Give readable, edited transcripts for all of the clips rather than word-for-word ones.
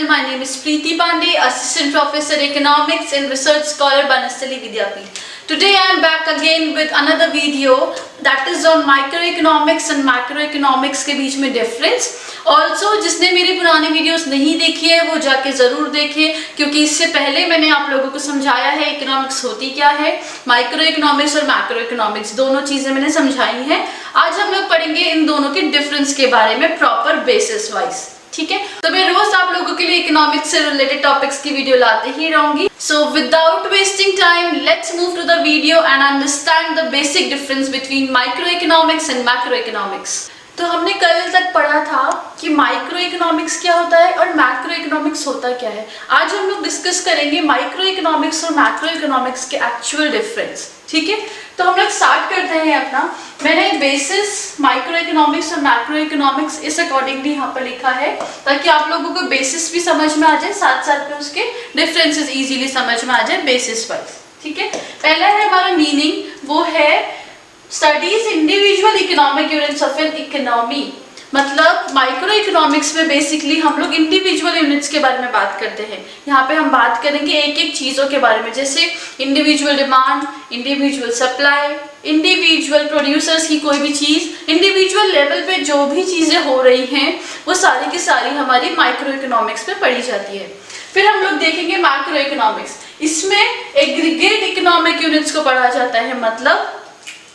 channel. My name is Preeti Pandey, Assistant Professor Economics and Research Scholar, Banasthali Vidyapeeth. Today I am back again with another video that is on microeconomics and macroeconomics के बीच में difference. Also जिसने मेरी पुरानी videos नहीं देखी है वो जाके ज़रूर देखें, क्योंकि इससे पहले मैंने आप लोगों को समझाया है इकोनॉमिक्स होती क्या है, माइक्रो इकोनॉमिक्स और मैक्रो इकोनॉमिक्स दोनों चीज़ें मैंने समझाई हैं. आज हम लोग पढ़ेंगे इन दोनों के डिफरेंस के बारे में प्रॉपर बेसिस वाइज. ठीक है, तो मैं रोज आप लोगों के लिए इकोनॉमिक्स से रिलेटेड टॉपिक्स की वीडियो लाते ही रहूंगी. So without wasting time let's move to the video and understand the basic difference between micro economics and macro economics. तो हमने कल तक पढ़ा था कि माइक्रो इकोनॉमिक्स क्या होता है और मैक्रो इकोनॉमिक्स होता क्या है. आज हम लोग डिस्कस करेंगे माइक्रो इकोनॉमिक्स और मैक्रो इकोनॉमिक्स के एक्चुअल डिफरेंस. ठीक है, तो हम लोग स्टार्ट करते हैं अपना. मैंने बेसिस माइक्रो इकोनॉमिक्स और मैक्रो इकोनॉमिक्स इस अकॉर्डिंगली यहाँ पर लिखा है ताकि आप लोगों को बेसिस भी समझ में आ जाए, साथ साथ में उसके डिफरेंसेस इजीली समझ में आ जाए बेसिस वाइज. ठीक है, पहला है हमारा मीनिंग, वो है studies individual economic units of an economy. मतलब माइक्रो इकोनॉमिक्स में बेसिकली हम लोग इंडिविजुअल यूनिट्स के बारे में बात करते हैं. यहाँ पे हम बात करेंगे एक एक चीज़ों के बारे में, जैसे individual demand, individual supply, individual producers की कोई भी चीज़, इंडिविजुअल लेवल पे जो भी चीज़ें हो रही हैं वो सारी की सारी हमारी माइक्रो इकोनॉमिक्स में पढ़ी जाती है. फिर हम लोग देखेंगे मैक्रो इकोनॉमिक्स. इसमें एग्रीगेट इकोनॉमिक यूनिट्स को पढ़ा जाता है, मतलब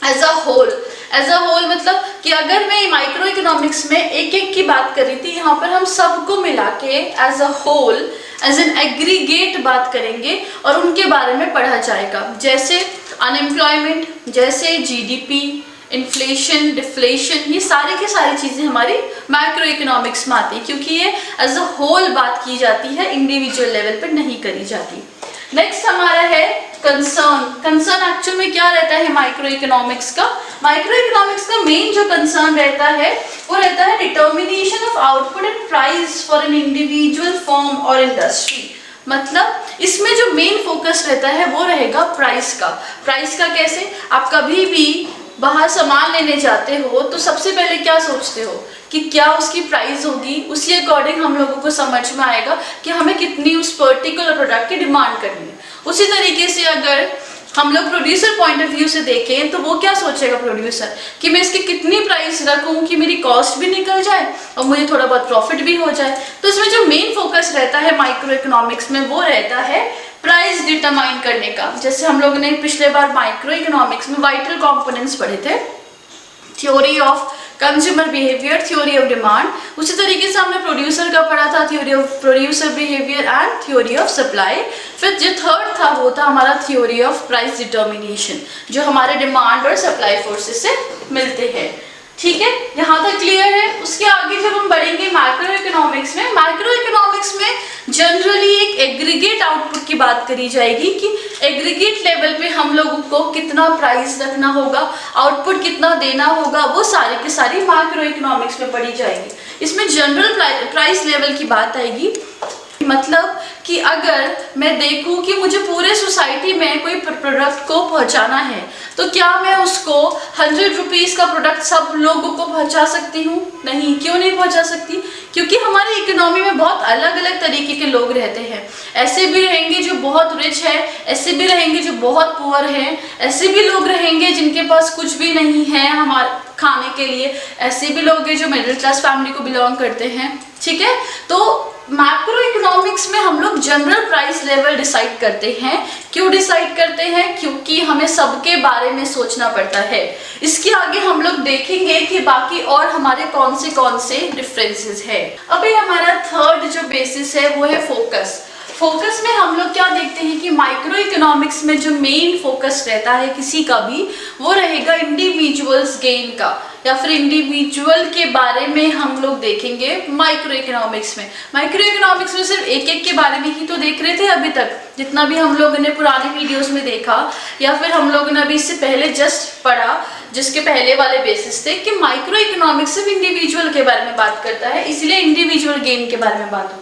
एज अ होल मतलब कि अगर मैं माइक्रो इकोनॉमिक्स में एक एक की बात कर रही थी, यहाँ पर हम सबको मिला के as a whole, as an aggregate बात करेंगे और उनके बारे में पढ़ा जाएगा. जैसे अनएम्प्लॉयमेंट, जैसे जीडीपी, इन्फ्लेशन, डिफ्लेशन, ये सारी की सारी चीज़ें हमारी माइक्रो इकोनॉमिक्स में आती है, क्योंकि ये एज अ होल बात की जाती है, इंडिविजुअल लेवल पर नहीं करी जाती. नेक्स्ट हमारा है कंसर्न. कंसर्न एक्चुअल में क्या रहता है माइक्रो इकोनॉमिक्स का? माइक्रो इकोनॉमिक्स का मेन जो कंसर्न रहता है वो रहता है determination of output and price for an individual firm और इंडस्ट्री. मतलब इसमें जो मेन फोकस रहता है वो रहेगा प्राइस का. प्राइस का कैसे? आप कभी भी बाहर सामान लेने जाते हो तो सबसे पहले क्या सोचते हो कि क्या उसकी प्राइस होगी, उसी अकॉर्डिंग हम लोगों को समझ में आएगा कि हमें कितनी उस पर्टिकुलर प्रोडक्ट की डिमांड करनी है. उसी तरीके से अगर हम लोग प्रोड्यूसर पॉइंट ऑफ व्यू से देखें तो वो क्या सोचेगा प्रोड्यूसर कि मैं इसकी कितनी प्राइस रखूं कि मेरी कॉस्ट भी निकल जाए और मुझे थोड़ा बहुत प्रॉफिट भी हो जाए. तो इसमें जो मेन फोकस रहता है माइक्रो इकोनॉमिक्स में वो रहता है प्राइस डिटरमाइन करने का. जैसे हम लोगों ने पिछले बार माइक्रो इकोनॉमिक्स में वाइटल कंपोनेंट्स पढ़े थे, theory of consumer behaviour, theory of demand. उसी तरीके से हमने प्रोड्यूसर का पढ़ा था, theory of producer behaviour and theory of supply. फिर जो थर्ड था वो था हमारा थ्योरी ऑफ प्राइस डिटर्मिनेशन, जो हमारे डिमांड और सप्लाई फोर्सेस से मिलते हैं. ठीक है, यहाँ तक क्लियर है. उसके आगे जब हम बढ़ेंगे मैक्रो इकोनॉमिक्स में, मैक्रो इकोनॉमिक्स में जनरली एक एग्रीगेट आउटपुट की बात करी जाएगी कि एग्रीगेट लेवल पे हम लोगों को कितना प्राइस रखना होगा, आउटपुट कितना देना होगा, वो सारी की सारी मैक्रो इकोनॉमिक्स में पढ़ी जाएगी. इसमें जनरल प्राइस लेवल की बात आएगी. मतलब कि अगर मैं देखूं कि मुझे पूरे सोसाइटी में कोई प्रोडक्ट को पहुंचाना है तो क्या मैं उसको 100 रुपीज़ का प्रोडक्ट सब लोगों को पहुंचा सकती हूँ? नहीं. क्यों नहीं पहुंचा सकती? क्योंकि हमारी इकोनॉमी में बहुत अलग अलग तरीके के लोग रहते हैं. ऐसे भी रहेंगे जो बहुत रिच है, ऐसे भी रहेंगे जो बहुत पुअर हैं, ऐसे भी लोग रहेंगे जिनके पास कुछ भी नहीं है हमारे खाने के लिए, ऐसे भी लोग हैं जो मिडिल क्लास फैमिली को बिलोंग करते हैं. ठीक है, तो मैक्रो इकोनॉमिक्स में हम लोग जनरल प्राइस लेवल डिसाइड करते हैं. क्यों डिसाइड करते हैं? क्योंकि हमें सबके बारे में सोचना पड़ता है. इसके आगे हम लोग देखेंगे कि बाकी और हमारे कौन से डिफरेंसेस है. अभी हमारा थर्ड जो बेसिस है वो है फोकस. फोकस में हम लोग क्या देखते हैं कि माइक्रो इकोनॉमिक्स में जो मेन फोकस रहता है किसी का भी वो रहेगा इंडिविजुअल्स गेन का, या फिर इंडिविजुअल के बारे में हम लोग देखेंगे माइक्रो इकोनॉमिक्स में. माइक्रो इकोनॉमिक्स में सिर्फ एक एक के बारे में ही तो देख रहे थे अभी तक, जितना भी हम लोगों ने पुराने वीडियोस में देखा या फिर हम लोगों ने अभी इससे पहले जस्ट पढ़ा, जिसके पहले वाले बेसिस थे कि माइक्रो इकोनॉमिक्स सिर्फ इंडिविजुअल के बारे में बात करता है, इसलिए इंडिविजुअल गेन के बारे में बात होगी.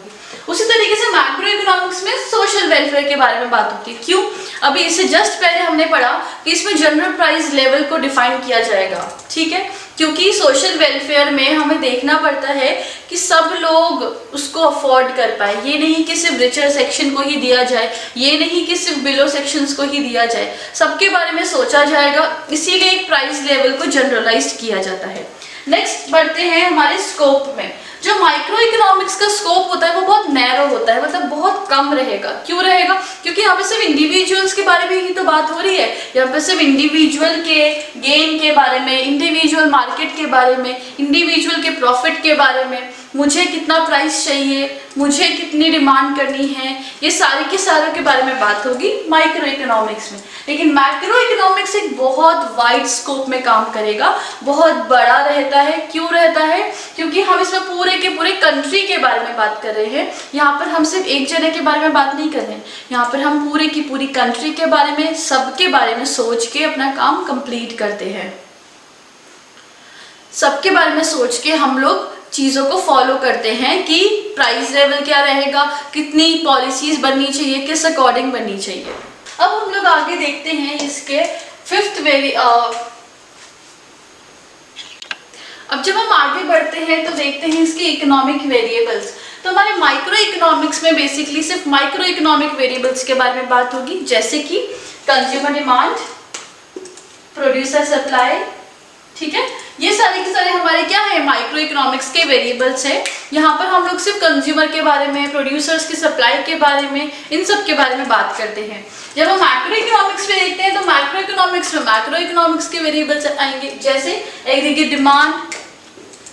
उसी तरीके से मैक्रो इकोनॉमिक्स में सोशल वेलफेयर के बारे में बात होती है। क्यों? अभी इससे जस्ट पहले हमने पढ़ा कि इसमें जनरल प्राइस लेवल को डिफाइन किया जाएगा, ठीक है, क्योंकि सोशल वेलफेयर में हमें देखना पड़ता है कि सब लोग उसको अफोर्ड कर पाए। ये नहीं कि सिर्फ रिचर सेक्शन को ही दिया जाए, ये नहीं कि सिर्फ बिलो सेक्शंस को ही दिया जाए, सबके बारे में सोचा जाएगा, इसीलिए एक प्राइस लेवल को जनरलाइज्ड किया जाता है। नेक्स्ट बढ़ते हैं हमारे स्कोप में। जो माइक्रो इकोनॉमिक्स का स्कोप होता है वो बहुत नैरो होता है, मतलब बहुत कम रहेगा। क्यों रहेगा? क्योंकि यहाँ पे सिर्फ इंडिविजुअल्स के बारे में ही तो बात हो रही है। यहाँ पे सिर्फ इंडिविजुअल के गेन के बारे में, इंडिविजुअल मार्केट के बारे में, इंडिविजुअल के प्रॉफिट के बारे में, मुझे कितना प्राइस चाहिए, मुझे कितनी डिमांड करनी है, ये सारी के सारों के बारे में बात होगी माइक्रो इकोनॉमिक्स में। लेकिन मैक्रो इकोनॉमिक्स एक बहुत वाइड स्कोप में काम करेगा, बहुत बड़ा रहता है। क्यों रहता है? क्योंकि हम इसमें पूरे के पूरे कंट्री के बारे में बात कर रहे हैं। यहाँ पर हम सिर्फ एक जने के बारे में बात नहीं कर रहे हैं, यहाँ पर हम पूरे की पूरी कंट्री के बारे में, सबके बारे में सोच के अपना काम कंप्लीट करते हैं। सबके बारे में सोच के हम लोग चीज़ों को फॉलो करते हैं कि प्राइस लेवल क्या रहेगा, कितनी पॉलिसीज बननी चाहिए, किस अकॉर्डिंग बननी चाहिए। अब हम लोग आगे देखते हैं इसके फिफ्थ अब जब हम आगे बढ़ते हैं तो देखते हैं इसके इकोनॉमिक वेरिएबल्स। तो हमारे माइक्रो इकोनॉमिक्स में बेसिकली सिर्फ माइक्रो इकोनॉमिक वेरिएबल्स के बारे में बात होगी, जैसे कि कंज्यूमर डिमांड, प्रोड्यूसर सप्लाई, ठीक है, ये सारे के सारे हमारे क्या है, माइक्रो इकोनॉमिक्स के वेरिएबल्स है। यहाँ पर हम लोग सिर्फ कंज्यूमर के बारे में, प्रोड्यूसर्स की सप्लाई के बारे में, इन सब के बारे में बात करते हैं। जब हम मैक्रो इकोनॉमिक्स में देखते हैं तो मैक्रो इकोनॉमिक्स में मैक्रो इकोनॉमिक्स के वेरिएबल्स आएंगे, जैसे एग्रीगेट डिमांड,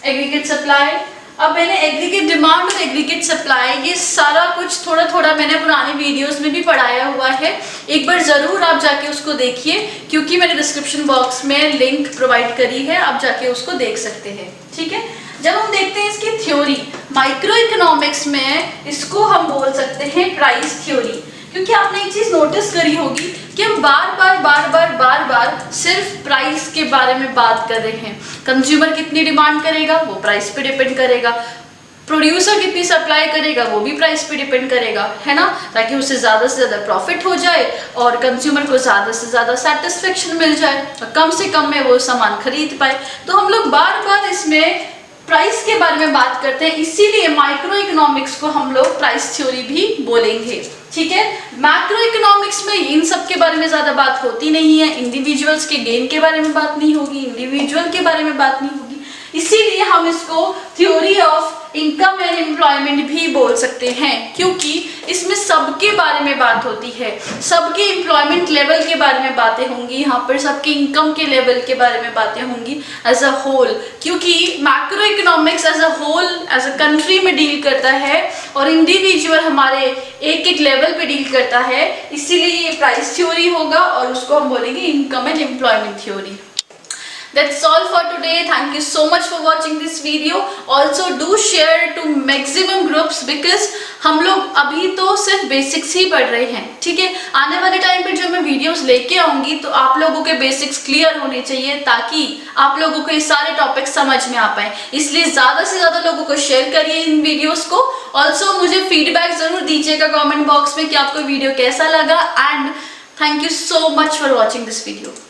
एग्रीगेट सप्लाई। अब मैंने एग्रीगेट डिमांड और एग्रीगेट सप्लाई ये सारा कुछ थोड़ा थोड़ा मैंने पुरानी वीडियोस में भी पढ़ाया हुआ है, एक बार ज़रूर आप जाके उसको देखिए, क्योंकि मैंने डिस्क्रिप्शन बॉक्स में लिंक प्रोवाइड करी है, आप जाके उसको देख सकते हैं, ठीक है। जब हम देखते हैं इसकी थ्योरी माइक्रो इकोनॉमिक्स में, इसको हम बोल सकते हैं प्राइस थ्योरी, क्योंकि आपने एक चीज़ नोटिस करी होगी कि हम बार बार सिर्फ प्राइस के बारे में बात कर रहे हैं। कंज्यूमर कितनी डिमांड करेगा वो प्राइस पे डिपेंड करेगा, प्रोड्यूसर कितनी सप्लाई करेगा वो भी प्राइस पे डिपेंड करेगा, है ना, ताकि उसे ज़्यादा से ज़्यादा प्रॉफिट हो जाए और कंज्यूमर को ज़्यादा से ज़्यादा सेटिस्फेक्शन मिल जाए और कम से कम में वो सामान खरीद पाए। तो हम लोग बार बार इसमें प्राइस के बारे में बात करते हैं, इसीलिए माइक्रो इकोनॉमिक्स को हम लोग प्राइस थ्योरी भी बोलेंगे, ठीक है। मैक्रो इकोनॉमिक्स में इन सब के बारे में ज़्यादा बात होती नहीं है, इंडिविजुअल्स के गेन के बारे में बात नहीं होगी, इंडिविजुअल के बारे में बात नहीं होगी, इसीलिए हम इसको theory of income and employment भी बोल सकते हैं, क्योंकि इसमें सबके बारे में बात होती है, सबके एम्प्लॉयमेंट लेवल के बारे में बातें होंगी, यहाँ पर सबके इनकम के लेवल के बारे में बातें होंगी एज अ होल, क्योंकि macro economics as a whole as a country में डील करता है और इंडिविजुअल हमारे एक एक लेवल पे डील करता है, इसीलिए ये प्राइस थ्योरी होगा और उसको हम बोलेंगे income and employment theory. That's all for today. Thank you so much for watching this video. Also do share to maximum groups because हम लोग अभी तो सिर्फ बेसिक्स ही पढ़ रहे हैं, ठीक है। आने वाले टाइम पर जब मैं वीडियोस लेके आऊंगी तो आप लोगों के बेसिक्स क्लियर होने चाहिए, ताकि आप लोगों को ये सारे टॉपिक्स समझ में आ पाए। इसलिए ज़्यादा से ज़्यादा लोगों को शेयर करिए इन वीडियोस को। ऑल्सो मुझे फीडबैक ज़रूर दीजिएगा कमेंट बॉक्स में कि आपको वीडियो कैसा लगा, and thank you so much for watching this video.